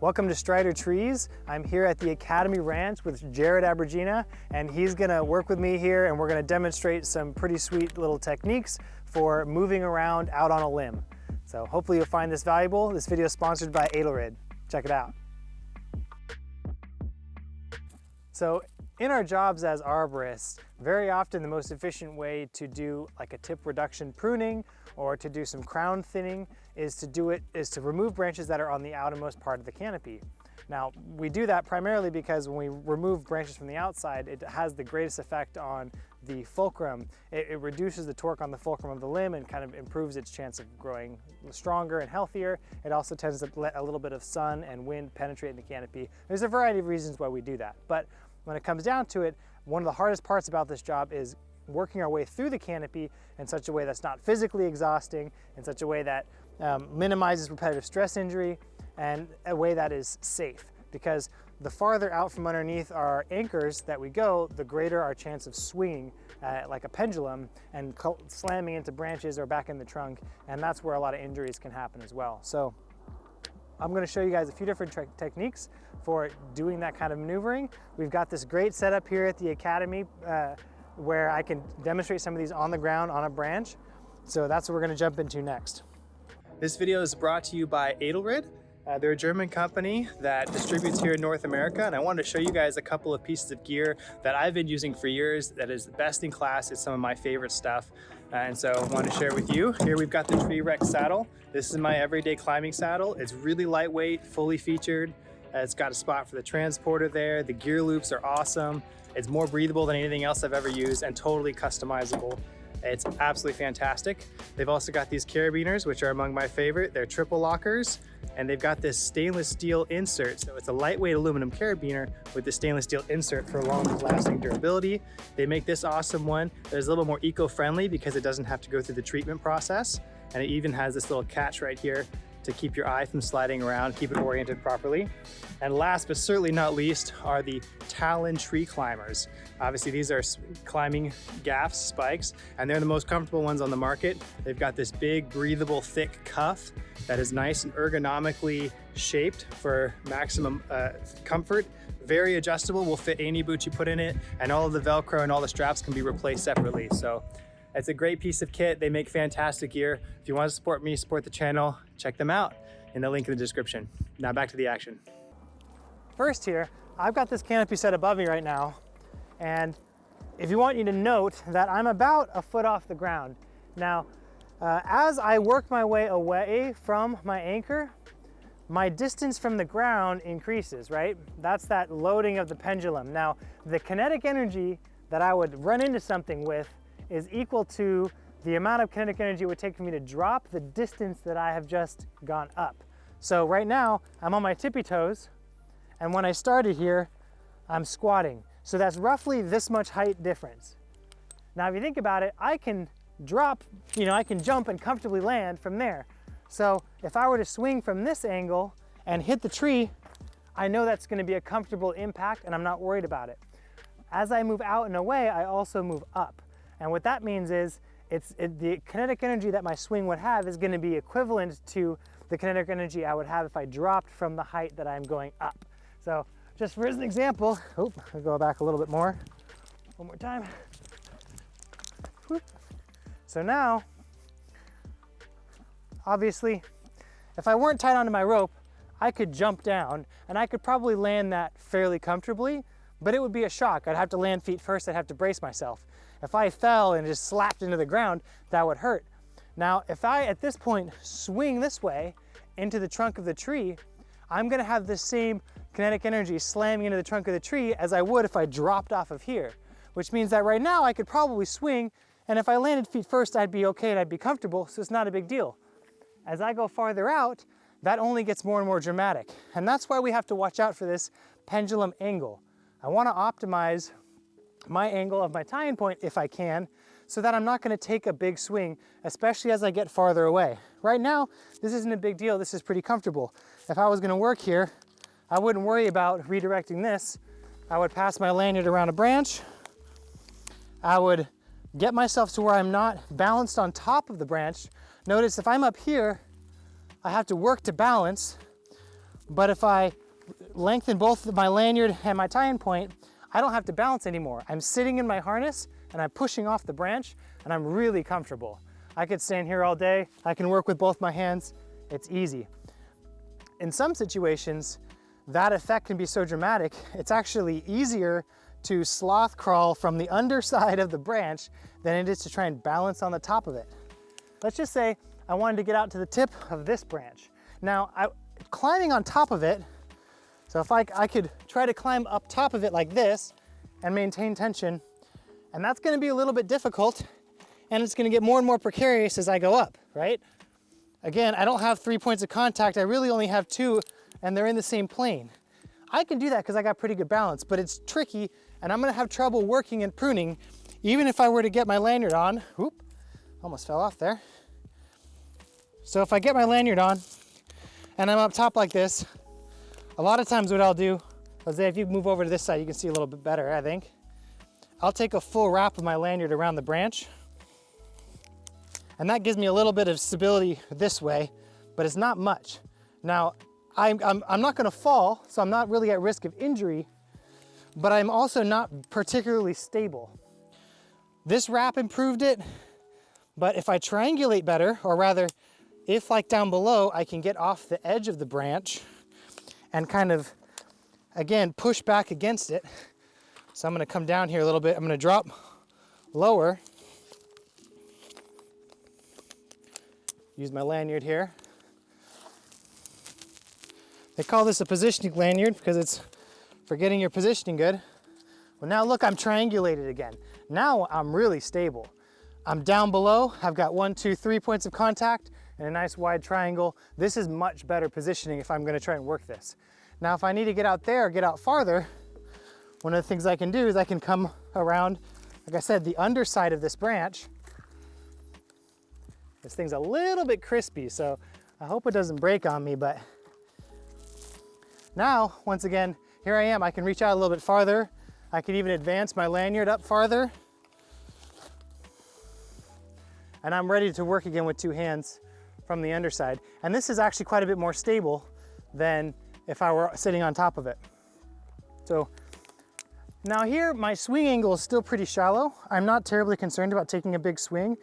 Welcome to Strider Trees. I'm here at the Academy Ranch with Jared Abergina, and he's gonna work with me here and we're gonna demonstrate some pretty sweet little techniques for moving around out on a limb. So hopefully you'll find this valuable. This video is sponsored by Edelrid. Check it out. So in our jobs as arborists, very often the most efficient way to do like a tip reduction pruning or to do some crown thinning is to remove branches that are on the outermost part of the canopy. Now, we do that primarily because when we remove branches from the outside, it has the greatest effect on the fulcrum. It reduces the torque on the fulcrum of the limb and kind of improves its chance of growing stronger and healthier. It also tends to let a little bit of sun and wind penetrate in the canopy. There's a variety of reasons why we do that, but when it comes down to it, one of the hardest parts about this job is working our way through the canopy in such a way that's not physically exhausting, in such a way that minimizes repetitive stress injury, and a way that is safe. Because the farther out from underneath our anchors that we go, the greater our chance of swinging like a pendulum and slamming into branches or back in the trunk, and that's where a lot of injuries can happen as well. So I'm going to show you guys a few different techniques for doing that kind of maneuvering. We've got this great setup here at the Academy where I can demonstrate some of these on the ground on a branch. So that's what we're going to jump into next. This video is brought to you by Edelrid. They're a German company that distributes here in North America, and I wanted to show you guys a couple of pieces of gear that I've been using for years that is the best in class. It's some of my favorite stuff, and so I want to share with you. Here we've got the TreeRex saddle. This is my everyday climbing saddle. It's really lightweight, fully featured. It's got a spot for the transporter there. The gear loops are awesome. It's more breathable than anything else I've ever used and totally customizable. It's absolutely fantastic. They've also got these carabiners, which are among my favorite. They're triple lockers, and they've got this stainless steel insert. So it's a lightweight aluminum carabiner with the stainless steel insert for long lasting durability. They make this awesome one that's a little more eco-friendly because it doesn't have to go through the treatment process. And it even has this little catch right here to keep your eye from sliding around, keep it oriented properly. And last but certainly not least are the Talon tree climbers. Obviously these are climbing gaffs, spikes, and they're the most comfortable ones on the market. They've got this big, breathable, thick cuff that is nice and ergonomically shaped for maximum comfort. Very adjustable, will fit any boot you put in it, and all of the Velcro and all the straps can be replaced separately. So it's a great piece of kit. They make fantastic gear. If you want to support me, support the channel, check them out in the link in the description. Now back to the action. First here, I've got this canopy set above me right now, and if you want you to note that I'm about a foot off the ground. Now, as I work my way away from my anchor, my distance from the ground increases, right? That's that loading of the pendulum. Now, the kinetic energy that I would run into something with is equal to the amount of kinetic energy it would take for me to drop the distance that I have just gone up. So right now, I'm on my tippy toes, and when I started here, I'm squatting. So that's roughly this much height difference. Now, if you think about it, I can drop, I can jump and comfortably land from there. So if I were to swing from this angle and hit the tree, I know that's going to be a comfortable impact and I'm not worried about it. As I move out and away, I also move up. And what that means is the kinetic energy that my swing would have is going to be equivalent to the kinetic energy I would have if I dropped from the height that I'm going up. So just for an example, I'll go back a little bit more. One more time. So now, obviously, if I weren't tied onto my rope, I could jump down and I could probably land that fairly comfortably, but it would be a shock. I'd have to land feet first, I'd have to brace myself. If I fell and just slapped into the ground, that would hurt. Now, if I, at this point, swing this way into the trunk of the tree, I'm gonna have the same kinetic energy slamming into the trunk of the tree as I would if I dropped off of here, which means that right now I could probably swing, and if I landed feet first, I'd be okay and I'd be comfortable, so it's not a big deal. As I go farther out, that only gets more and more dramatic. And that's why we have to watch out for this pendulum angle. I wanna optimize my angle of my tying point if I can, so that I'm not gonna take a big swing, especially as I get farther away. Right now, this isn't a big deal, this is pretty comfortable. If I was gonna work here, I wouldn't worry about redirecting this. I would pass my lanyard around a branch. I would get myself to where I'm not balanced on top of the branch. Notice if I'm up here, I have to work to balance. But if I lengthen both my lanyard and my tie-in point, I don't have to balance anymore. I'm sitting in my harness and I'm pushing off the branch and I'm really comfortable. I could stand here all day. I can work with both my hands. It's easy. In some situations, that effect can be so dramatic, it's actually easier to sloth crawl from the underside of the branch than it is to try and balance on the top of it. Let's just say I wanted to get out to the tip of this branch. Now, climbing on top of it, so if I could try to climb up top of it like this and maintain tension, and that's gonna be a little bit difficult, and it's gonna get more and more precarious as I go up, right? Again, I don't have 3 points of contact, I really only have 2, and they're in the same plane. I can do that because I got pretty good balance, but it's tricky, and I'm gonna have trouble working and pruning, even if I were to get my lanyard on. Whoop, almost fell off there. So if I get my lanyard on, and I'm up top like this, a lot of times what I'll do, Jose, if you move over to this side, you can see a little bit better, I think. I'll take a full wrap of my lanyard around the branch, and that gives me a little bit of stability this way, but it's not much. Now, I'm not gonna fall, so I'm not really at risk of injury, but I'm also not particularly stable. This wrap improved it, but if I triangulate better, or rather, if like down below, I can get off the edge of the branch and kind of, again, push back against it. So I'm gonna come down here a little bit. I'm gonna drop lower. Use my lanyard here. They call this a positioning lanyard because it's for getting your positioning good. Well, now look, I'm triangulated again. Now I'm really stable. I'm down below. I've got 1, 2, 3 points of contact and a nice wide triangle. This is much better positioning if I'm gonna try and work this. Now, if I need to get out there, get out farther, one of the things I can do is I can come around, like I said, the underside of this branch. This thing's a little bit crispy, so I hope it doesn't break on me, but now, once again, here I am. I can reach out a little bit farther. I can even advance my lanyard up farther. And I'm ready to work again with 2 hands from the underside. And this is actually quite a bit more stable than if I were sitting on top of it. So now here, my swing angle is still pretty shallow. I'm not terribly concerned about taking a big swing.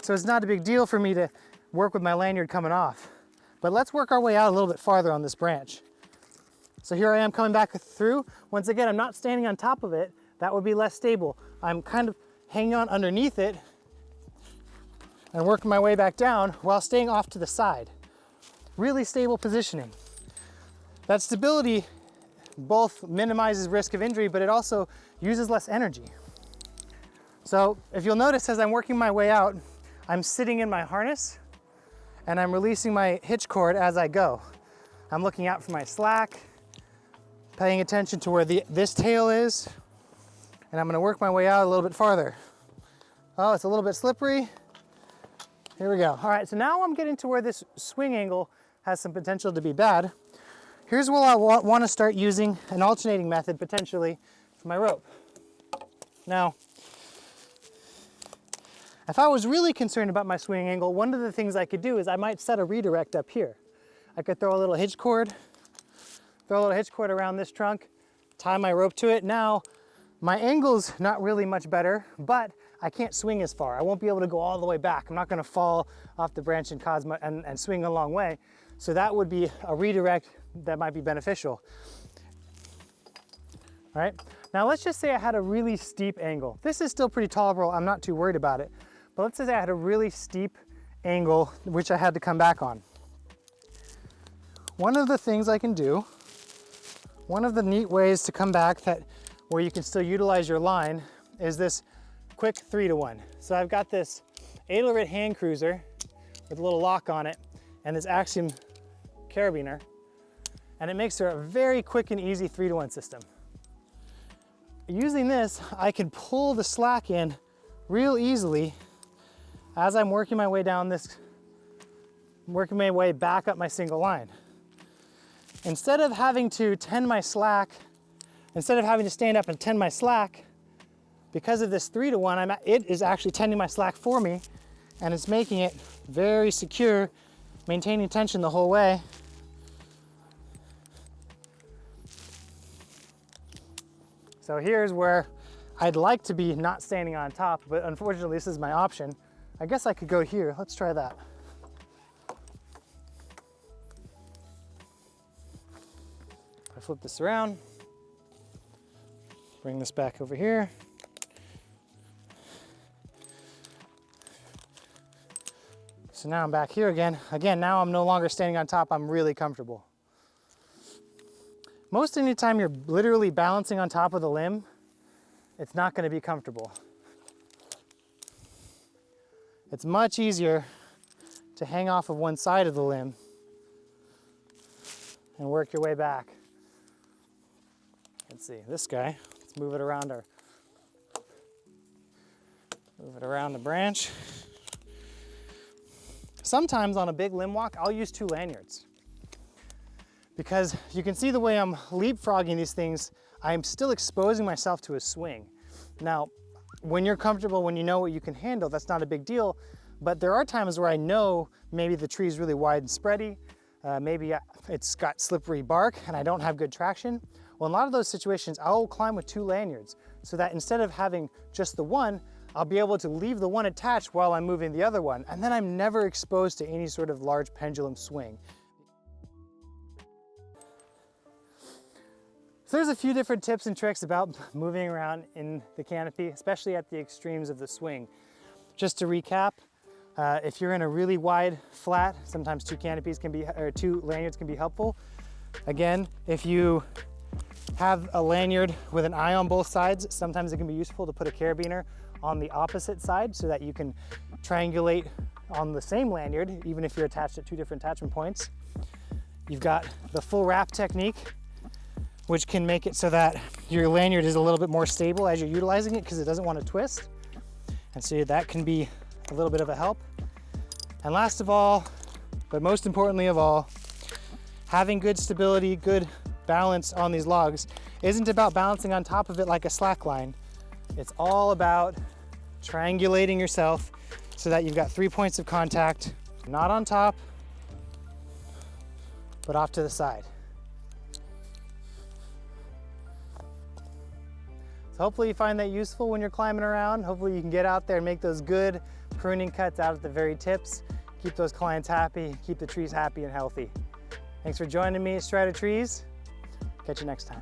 So it's not a big deal for me to work with my lanyard coming off. But let's work our way out a little bit farther on this branch. So here I am coming back through. Once again, I'm not standing on top of it. That would be less stable. I'm kind of hanging on underneath it and working my way back down while staying off to the side. Really stable positioning. That stability both minimizes risk of injury, but it also uses less energy. So if you'll notice, as I'm working my way out, I'm sitting in my harness and I'm releasing my hitch cord as I go. I'm looking out for my slack, paying attention to where this tail is, and I'm gonna work my way out a little bit farther. Oh, it's a little bit slippery. Here we go. All right, so now I'm getting to where this swing angle has some potential to be bad. Here's where I want to start using an alternating method potentially for my rope. Now, if I was really concerned about my swing angle, one of the things I could do is I might set a redirect up here. I could throw a little hitch cord, around this trunk, tie my rope to it. Now, my angle's not really much better, but I can't swing as far. I won't be able to go all the way back. I'm not gonna fall off the branch and swing a long way. So that would be a redirect that might be beneficial. All right, now let's just say I had a really steep angle. This is still pretty tolerable, I'm not too worried about it. But let's say I had a really steep angle, which I had to come back on. One of the things I can do, one of the neat ways to come back where you can still utilize your line is this quick 3-to-1. So I've got this Ailerit hand cruiser with a little lock on it and this Axiom carabiner, and it makes for a very quick and easy 3-to-1 system. Using this, I can pull the slack in real easily as I'm working my way down this, working my way back up my single line. Instead of having to tend my slack, instead of having to stand up and tend my slack, because of this 3-to-1, it is actually tending my slack for me, and it's making it very secure, maintaining tension the whole way. So here's where I'd like to be not standing on top, but unfortunately this is my option. I guess I could go here. Let's try that. I flip this around, bring this back over here. So now I'm back here again. Again, now I'm no longer standing on top, I'm really comfortable. Most any time you're literally balancing on top of the limb, it's not going to be comfortable. It's much easier to hang off of one side of the limb and work your way back. Let's see, this guy, let's move it around the branch. Sometimes on a big limb walk, I'll use 2 lanyards. Because you can see the way I'm leapfrogging these things, I'm still exposing myself to a swing. Now, when you're comfortable, when you know what you can handle, that's not a big deal. But there are times where I know maybe the tree's really wide and spready, maybe it's got slippery bark and I don't have good traction. Well, in a lot of those situations, I'll climb with 2 lanyards so that instead of having just the one, I'll be able to leave the one attached while I'm moving the other one. And then I'm never exposed to any sort of large pendulum swing. So there's a few different tips and tricks about moving around in the canopy, especially at the extremes of the swing. Just to recap, if you're in a really wide flat, sometimes 2 lanyards can be helpful. Again, if you have a lanyard with an eye on both sides, sometimes it can be useful to put a carabiner on the opposite side so that you can triangulate on the same lanyard, even if you're attached at 2 different attachment points. You've got the full wrap technique, which can make it so that your lanyard is a little bit more stable as you're utilizing it because it doesn't want to twist. And so that can be a little bit of a help. And last of all, but most importantly of all, having good stability, good balance on these logs isn't about balancing on top of it like a slack line. It's all about triangulating yourself so that you've got 3 points of contact, not on top, but off to the side. So hopefully you find that useful when you're climbing around. Hopefully you can get out there and make those good pruning cuts out at the very tips. Keep those clients happy, keep the trees happy and healthy. Thanks for joining me at Strata Trees. Catch you next time.